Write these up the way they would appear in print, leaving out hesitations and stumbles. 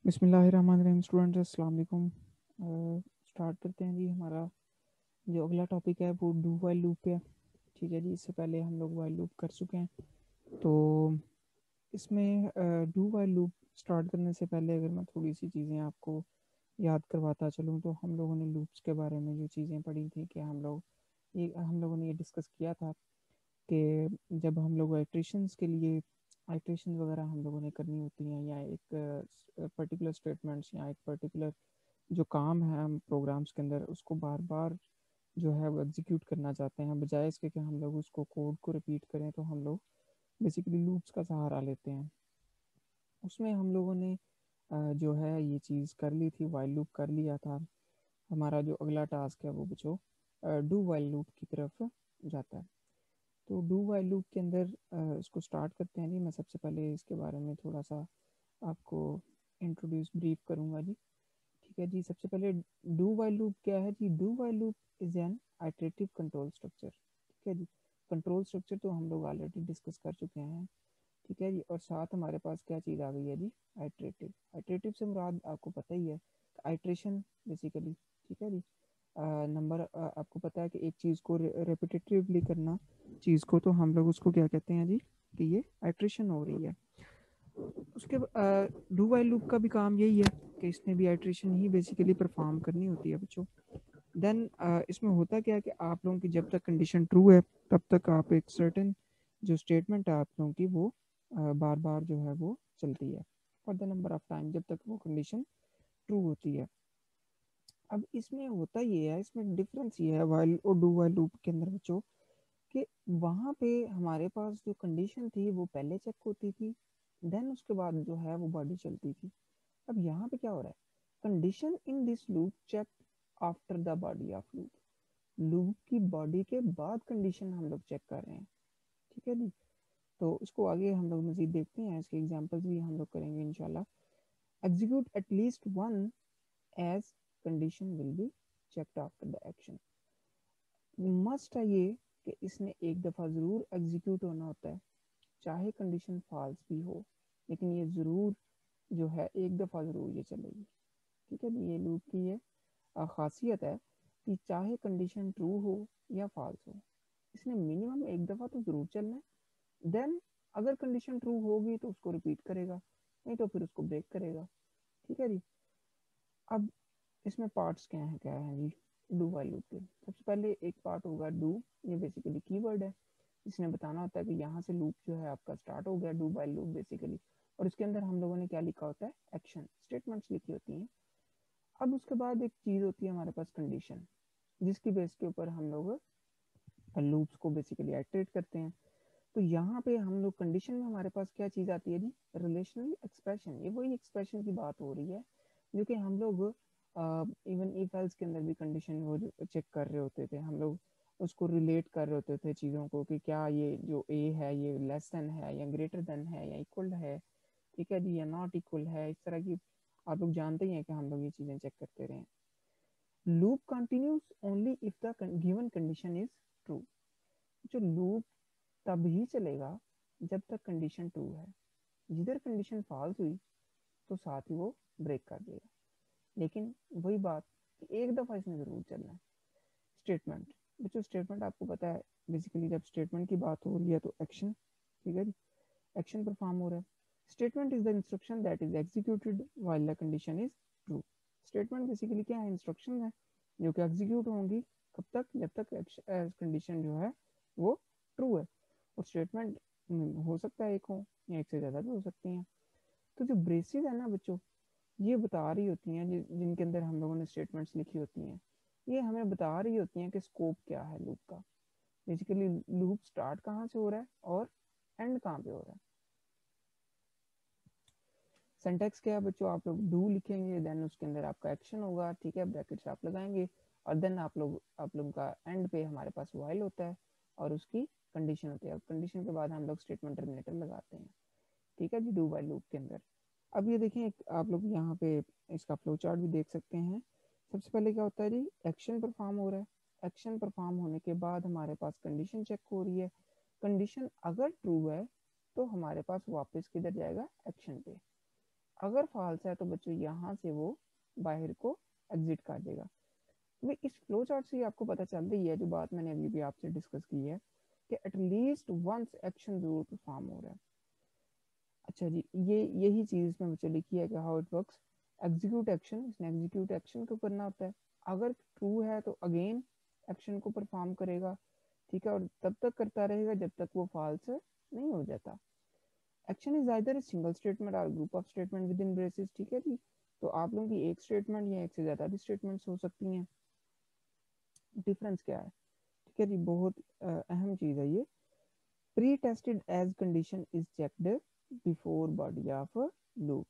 बिस्मिल्लाहिर्रहमानिर्रहीम। स्टूडेंट्स अस्सलाम वालेकुम। स्टार्ट करते हैं जी। हमारा जो अगला टॉपिक है वो डू वाइल लूप पे है। ठीक है जी, इससे पहले हम लोग वाइल लूप कर चुके हैं। तो इसमें डू वाइल लूप स्टार्ट करने से पहले अगर मैं थोड़ी सी चीज़ें आपको याद करवाता चलूँ तो हम लोगों ने लूप्स के बारे में जो चीज़ें पढ़ी थी कि हम लोगों ने ये डिस्कस किया था कि जब हम लोग आइट्रेशंस के लिए आइट्रेशन वगैरह हम लोगों ने करनी होती हैं, या एक पर्टिकुलर स्टेटमेंट्स या एक पर्टिकुलर जो काम है हम प्रोग्राम्स के अंदर उसको बार बार जो है वो एग्जीक्यूट करना चाहते हैं, बजाय इसके कि हम लोग उसको कोड को रिपीट करें, तो हम लोग बेसिकली लूप्स का सहारा लेते हैं। उसमें हम लोगों ने जो है ये चीज़ कर ली थी, वाइल लूप कर लिया था। हमारा जो अगला टास्क है वो बच्चों डू वाइल लूप की तरफ जाता है। तो डू वाइल लूप के अंदर इसको स्टार्ट करते हैं जी। मैं सबसे पहले इसके बारे में थोड़ा सा आपको इंट्रोड्यूस ब्रीफ करूंगा जी। ठीक है जी, सबसे पहले डू वाइल लूप क्या है जी। Do while loop is an iterative control structure. ठीक है जी, कंट्रोल स्ट्रक्चर तो हम लोग ऑलरेडी डिस्कस कर चुके हैं। ठीक है जी, और साथ हमारे पास क्या चीज़ आ गई है जी, आइटरेटिव। आइटरेटिव से मुराद आपको पता ही है, आइट्रेशन बेसिकली। ठीक है जी, नंबर आपको पता है कि एक चीज़ को रेपिटेटिवली करना चीज़ को, तो हम लोग उसको क्या कहते हैं जी, कि ये आइट्रेशन हो रही है। उसके डू वाइल लूप का भी काम यही है कि इसने भी आइट्रेशन ही बेसिकली परफॉर्म करनी होती है बच्चों। देन इसमें होता क्या है कि आप लोगों की जब तक कंडीशन ट्रू है तब तक आप एक सर्टेन जो स्टेटमेंट है आप लोगों की वो बार बार जो है वो चलती है for the number of time, जब तक वो कंडीशन ट्रू होती है। अब इसमें होता ये है, इसमें डिफरेंस ये है वाइल और डू वाइल लूप के अंदर बच्चों, कि वहाँ पे हमारे पास जो कंडीशन थी वो पहले चेक होती थी, देन उसके बाद जो है वो बॉडी चलती थी। अब यहाँ पे क्या हो रहा है, condition in this loop check after the body of loop. Loop की बॉडी के बाद कंडीशन हम लोग चेक कर रहे हैं। ठीक है जी, तो इसको आगे हम लोग मजीद देखते हैं, इसके एग्जांपल्स भी हम लोग करेंगे इंशाल्लाह। Execute at least one as condition will be checked after the action. Must है ये कि इसने एक दफ़ा ज़रूर एग्जीक्यूट होना होता है, चाहे कंडीशन फॉल्स भी हो, लेकिन ये ज़रूर जो है एक दफ़ा ज़रूर ये चलेगी। ठीक है, ये लूप की ये खासियत है कि चाहे कंडीशन ट्रू हो या फॉल्स हो, इसने मिनिमम एक दफ़ा तो ज़रूर चलना है। देन अगर कंडीशन ट्रू होगी तो उसको रिपीट करेगा, नहीं तो फिर उसको ब्रेक करेगा। ठीक है जी, अब इसमें पार्ट्स क्या है जी डू वाइल लूप के। सबसे पहले एक पार्ट होगा डू, ये बेसिकली कीवर्ड है, इसने बताना होता है कि यहाँ से लूप जो है आपका स्टार्ट हो गया, डू वाइल लूप बेसिकली। और इसके अंदर हम लोगों ने क्या लिखा होता है, एक्शन स्टेटमेंट्स लिखी होती हैं। अब उसके बाद एक चीज़ होती है हमारे पास कंडीशन, जिसकी बेस के ऊपर हम लोग लूप्स को बेसिकली आइटरेट करते हैं। तो यहाँ पे हम लोग कंडीशन में हमारे पास क्या चीज़ आती है जी, रिलेशनल एक्सप्रेशन। ये वही एक्सप्रेशन की बात हो रही है जो कि हम लोग इवन इफ एल्स के अंदर भी कंडीशन वो चेक कर रहे होते थे। हम लोग उसको रिलेट कर रहे होते थे चीज़ों को कि क्या ये जो ए है ये लेस देन है या ग्रेटर देन है या इक्वल है, ठीक है जी, या नॉट इक्वल है, इस तरह की आप लोग जानते ही हैं कि हम लोग ये चीज़ें चेक करते रहे। Loop continuous only if the given condition is true. जो लूप तभी चलेगा जब तक कंडीशन ट्रू है। जिधर कंडीशन फॉल्स हुई तो साथ ही वो ब्रेक कर देगा। लेकिन वही बात कि एक दफ़ा इसमें ज़रूर चलना है। स्टेटमेंट, बच्चों स्टेटमेंट आपको पता है बेसिकली जब स्टेटमेंट की बात हो रही है तो एक्शन, ठीक है जी, एक्शन परफॉर्म हो रहा है। Statement is the instruction that is executed while the condition is true. Statement basically क्या है, इंस्ट्रक्शन है जो कि एग्जीक्यूट होंगी कब तक, जब तक कंडीशन जो है वो ट्रू है। और स्टेटमेंट हो सकता है एक हो या एक से ज़्यादा भी हो सकती हैं। तो जो ब्रेसेस है ना बच्चों, ये बता रही होती हैं जिनके अंदर हम लोगों ने स्टेटमेंट्स लिखी होती हैं, ये हमें बता रही होती हैं कि स्कोप क्या है लूप का। बेसिकली लूप स्टार्ट कहाँ से हो रहा है और एंड कहाँ पे हो रहा है। सिंटैक्स क्या है बच्चों, आप लोग डू लिखेंगे, देन उसके अंदर आपका एक्शन होगा, ठीक है, ब्रैकेट्स आप लगाएंगे, और देन आप लोग का एंड पे हमारे पास वाइल होता है और उसकी कंडीशन होती है। कंडीशन के बाद हम लोग स्टेटमेंट टर्मिनेटर लगाते हैं। ठीक है जी, डू वाइल लूप के अंदर। अब ये देखें, आप लोग यहाँ पे इसका फ्लो चार्ट भी देख सकते हैं। सबसे पहले क्या होता है जी, एक्शन परफॉर्म हो रहा है। एक्शन परफॉर्म होने के बाद हमारे पास कंडीशन चेक हो रही है। कंडीशन अगर ट्रू है तो हमारे पास वापस किधर जाएगा, एक्शन पे। अगर फॉल्स है तो बच्चों यहाँ से वो बाहर को एग्जिट कर देगा। तो इस फ्लो चार्ट से आपको पता चल रही है जो बात मैंने अभी भी आपसे डिस्कस की है कि एटलीस्ट वंस एक्शन जरूर परफॉर्म हो रहा है। अच्छा जी, ये यही चीज़ इसमें बच्चों लिखी है कि how it works. Execute action, इसने एग्जीक्यूट एक्शन को करना होता है। अगर ट्रू है तो अगेन एक्शन को परफॉर्म करेगा, ठीक है, और तब तक करता रहेगा जब तक वो फॉल्स नहीं हो जाता। Action is either a single statement और group of statement within braces, ठीक है जी। तो आप लोगों की एक स्टेटमेंट या एक से ज़्यादा भी स्टेटमेंट्स हो सकती हैं। डिफरेंस क्या है, ठीक है जी, बहुत अहम चीज़ है ये। Pre tested as condition is checked before body of loop.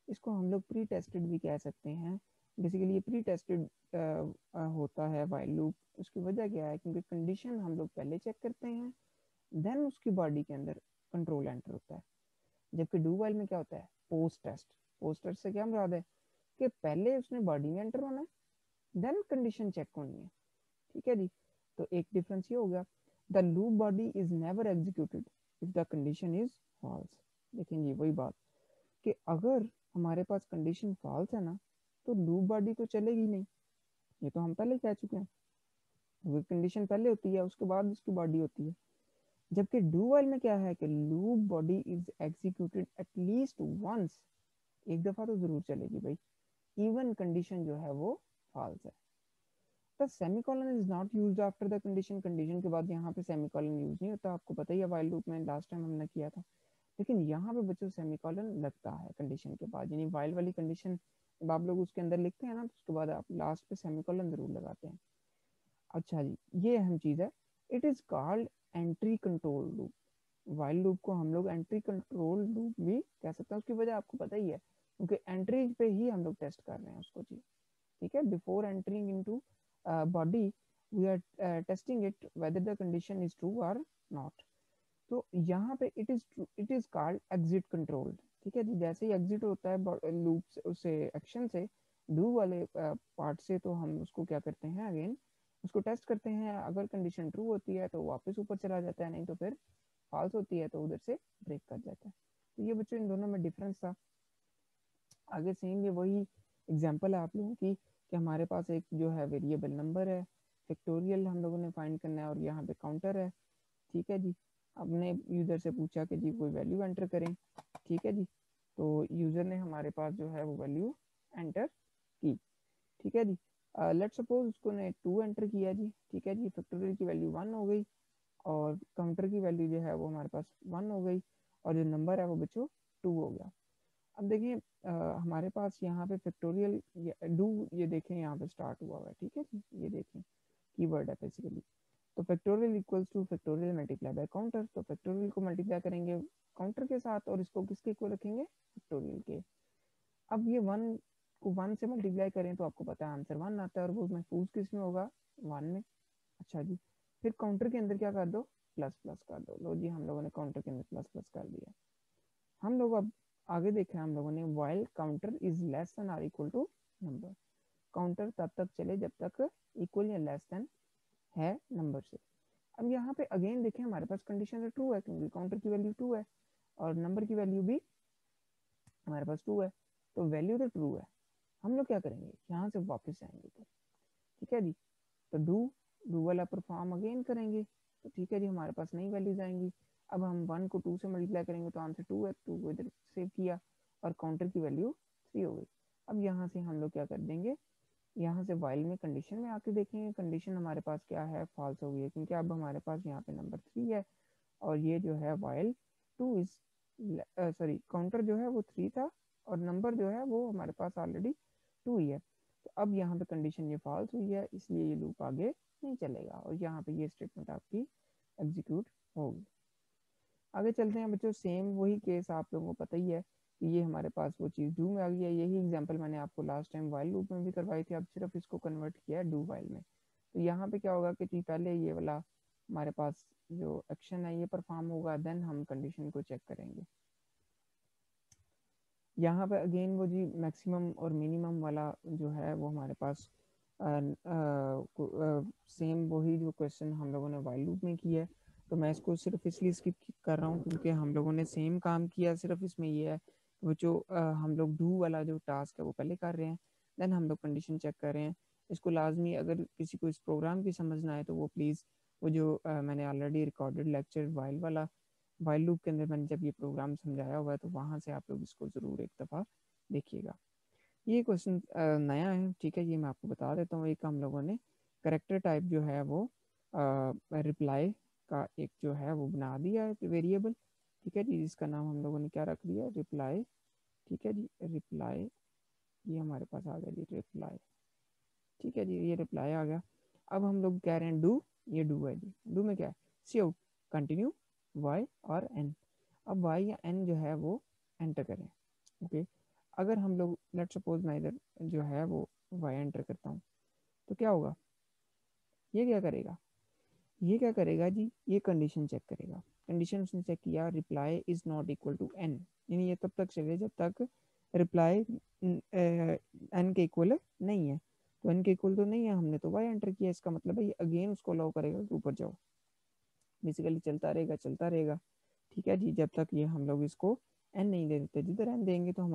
इसको हम लोग प्री टेस्टेड भी कह सकते हैं। बेसिकली ये प्री टेस्टेड होता है वाइल लूप। उसकी वजह क्या है, क्योंकि कंडीशन हम लोग पहले चेक करते हैं, देन उसकी बॉडी के अंदर कंट्रोल एंटर होता है। जबकि डू वाइल में क्या होता है, पोस्ट टेस्ट। पोस्ट टेस्ट से क्या मुराद है कि पहले उसने बॉडी में एंटर होना है, देन कंडीशन चेक होनी है, ठीक है जी। तो एक डिफरेंस ये हो गया, the loop body is never executed if the condition is false. लेकिन ये वही बात कि अगर हमारे पास कंडीशन फॉल्स है ना, तो लूप बॉडी तो चलेगी नहीं। ये तो हम पहले कह चुके हैं, वो कंडीशन पहले होती है उसके बाद उसकी बॉडी होती है। जबकि डू वाइल में क्या है कि loop body is executed at least once, एक दफा तो जरूर चलेगी भाई, इवन कंडीशन जो है वो फॉल्स है। The semicolon is not used after the condition. Condition के बाद यहाँ पे सेमीकोलन यूज नहीं होता, आपको पता ही है, वाइल लूप में लास्ट टाइम हमने किया था। लेकिन यहाँ पे बच्चों सेमीकोलन लगता है कंडीशन के बाद, यानी वाइल वाली कंडीशन जब आप लोग उसके अंदर लिखते हैं ना, तो उसके बाद आप लास्ट पे सेमीकोलन जरूर लगाते हैं। अच्छा जी, ये अहम चीज है। It is called entry control loop. While loop को हम लोग एंट्री कंट्रोल लूप भी कह सकते हैं। उसकी वजह आपको पता ही है, क्योंकि एंट्री पे ही हम लोग टेस्ट कर रहे हैं उसको जी, ठीक है। Before entering into body we are testing it whether the condition is true और नॉट। तो यहाँ पे it is called exit control, ठीक है जी। जैसे ही एग्जिट होता है लूप से, उससे एक्शन से, डू वाले पार्ट से, तो हम उसको क्या करते हैं, अगेन उसको टेस्ट करते हैं। अगर कंडीशन ट्रू होती है तो वापस ऊपर चला जाता है, नहीं तो फिर फॉल्स होती है तो उधर से ब्रेक कर जाता है। तो ये बच्चों इन दोनों में डिफरेंस था। आगे सेम ये वही एग्जांपल है आप लोगों की कि हमारे पास एक जो है वेरिएबल नंबर है, फैक्टोरियल हम लोगों ने फाइंड करना है, और यहाँ पे काउंटर है, ठीक है जी। हमने यूज़र से पूछा कि जी कोई वैल्यू एंटर करें, ठीक है जी। तो यूज़र ने हमारे पास जो है वो वैल्यू एंटर की, ठीक है जी। लेट्स सपोज उसको ने 2 एंटर किया जी, ठीक है जी। फैक्टोरियल की वैल्यू 1 हो गई, और काउंटर की वैल्यू जो है वो हमारे पास 1 हो गई, और जो नंबर है वो बच्चों 2 हो गया। अब देखिए हमारे पास यहाँ पे फैक्टोरियल डू, ये देखें यहाँ पे स्टार्ट हुआ हुआ है, ठीक है जी। ये देखें कीवर्ड है बेसिकली। तो factorial equals two factorial multiply by counter. तो फैक्टोरियल को मल्टीप्लाई करेंगे काउंटर के साथ, और इसको किसके इक्वल रखेंगे, फैक्टोरियल के। अब ये 1 को 1 से मल्टीप्लाई करें तो आपको पता है आंसर 1 आता है, और वो महफूज किस में होगा, 1 में। अच्छा जी, फिर काउंटर के अंदर क्या कर दो, प्लस प्लस कर दो। लो जी, हम लोगों ने काउंटर के अंदर प्लस प्लस कर दिया। हम लोग अब आगे देखा है हम लोगों ने, while counter is less than or equal to number. Counter तब तक चले जब तक इक्वल या लेस देन है नंबर से। अब यहाँ पे अगेन देखें, हमारे पास कंडीशन ट्रू है, क्योंकि काउंटर की वैल्यू 2 है, और नंबर की वैल्यू भी हमारे पास 2 है, तो वैल्यू तो ट्रू है। हम लोग क्या करेंगे, यहाँ से वापस जाएंगे तो, ठीक है जी। तो डू वाला परफॉर्म अगेन करेंगे, तो ठीक है जी, हमारे पास नई वैल्यूज आएंगी। अब हम 1 को 2 से मल्टीप्लाई करेंगे तो आंसर 2 है, 2 को इधर सेव किया, और काउंटर की वैल्यू 3 हो गई। अब यहाँ से हम लोग क्या कर देंगे, यहाँ से वाइल में कंडीशन में आके देखेंगे, कंडीशन हमारे पास क्या है, फॉल्स हो गई है, क्योंकि अब हमारे पास यहाँ पे नंबर 3 है, और ये जो है वाइल 2 इज सॉरी, काउंटर जो है वो 3 था, और नंबर जो है वो हमारे पास ऑलरेडी 2 ही है। तो अब यहाँ पे कंडीशन ये फॉल्स हुई है, इसलिए ये लूप आगे नहीं चलेगा, और यहाँ पे ये स्टेटमेंट आपकी एग्जीक्यूट होगी। आगे चलते हैं बच्चों, सेम वही केस आप लोगों को पता ही है कि ये हमारे पास वो चीज़ डू में आ गई है। यही एग्जांपल मैंने आपको लास्ट टाइम वाइल लूप में भी करवाई थी, अब सिर्फ इसको कन्वर्ट किया है डू वाइल में। तो यहाँ पे क्या होगा कि पहले ये वाला हमारे पास जो एक्शन है ये परफॉर्म होगा, देन हम कंडीशन को चेक करेंगे। यहाँ पे अगेन वो जी मैक्सिमम और मिनिमम वाला जो है वो हमारे पास सेम वही जो क्वेश्चन हम लोगों ने वाइल लूप में किया है। तो मैं इसको सिर्फ इसलिए स्किप कर रहा हूँ क्योंकि हम लोगों ने सेम काम किया, सिर्फ इसमें ये है वो जो हम लोग डू वाला जो टास्क है वो पहले कर रहे हैं, देन हम लोग कंडीशन चेक कर रहे हैं। इसको लाजमी अगर किसी को इस प्रोग्राम की समझना है तो वो प्लीज़ वो जो मैंने ऑलरेडी रिकॉर्डेड लेक्चर वाइल वाला, वाइल लूप के अंदर मैंने जब ये प्रोग्राम समझाया हुआ है तो वहाँ से आप लोग इसको ज़रूर एक दफ़ा देखिएगा। ये क्वेश्चन नया है, ठीक है, ये मैं आपको बता देता हूँ। एक हम लोगों ने करेक्टर टाइप जो है वो रिप्लाई का एक जो है वो बना दिया है वेरिएबल, ठीक है जी, जिसका नाम हम लोगों ने क्या रख दिया, रिप्लाई। ठीक है जी, रिप्लाई, ये हमारे पास आ गया जी रिप्लाई। ठीक है जी, ये रिप्लाई आ गया। अब हम लोग कह रहे हैं डू, ये डू है जी, डू में क्या है, सी आउट, कंटिन्यू, वाई और एन। अब वाई या एन जो है वो एंटर करें। ओके, अगर हम लोग लेट सपोज मैं इधर जो है वो वाई एंटर करता हूँ तो क्या होगा, ये क्या करेगा, ये क्या करेगा जी, ये कंडीशन चेक करेगा। कंडीशन उसने चेक किया, reply is not equal to N, यानी ये तब तक चले जब तक रिप्लाई एन के इक्वल नहीं है। तो एन के इक्वल तो नहीं है, हमने तो वाई एंटर किया, इसका मतलब है ये अगेन उसको अलाउ करेगा कि ऊपर जाओ। बेसिकली चलता रहेगा चलता रहेगा। ठीक है जी, जब तक ये हम लोग इसको एन नहीं दे देते, जिधर एन देंगे तो हमारे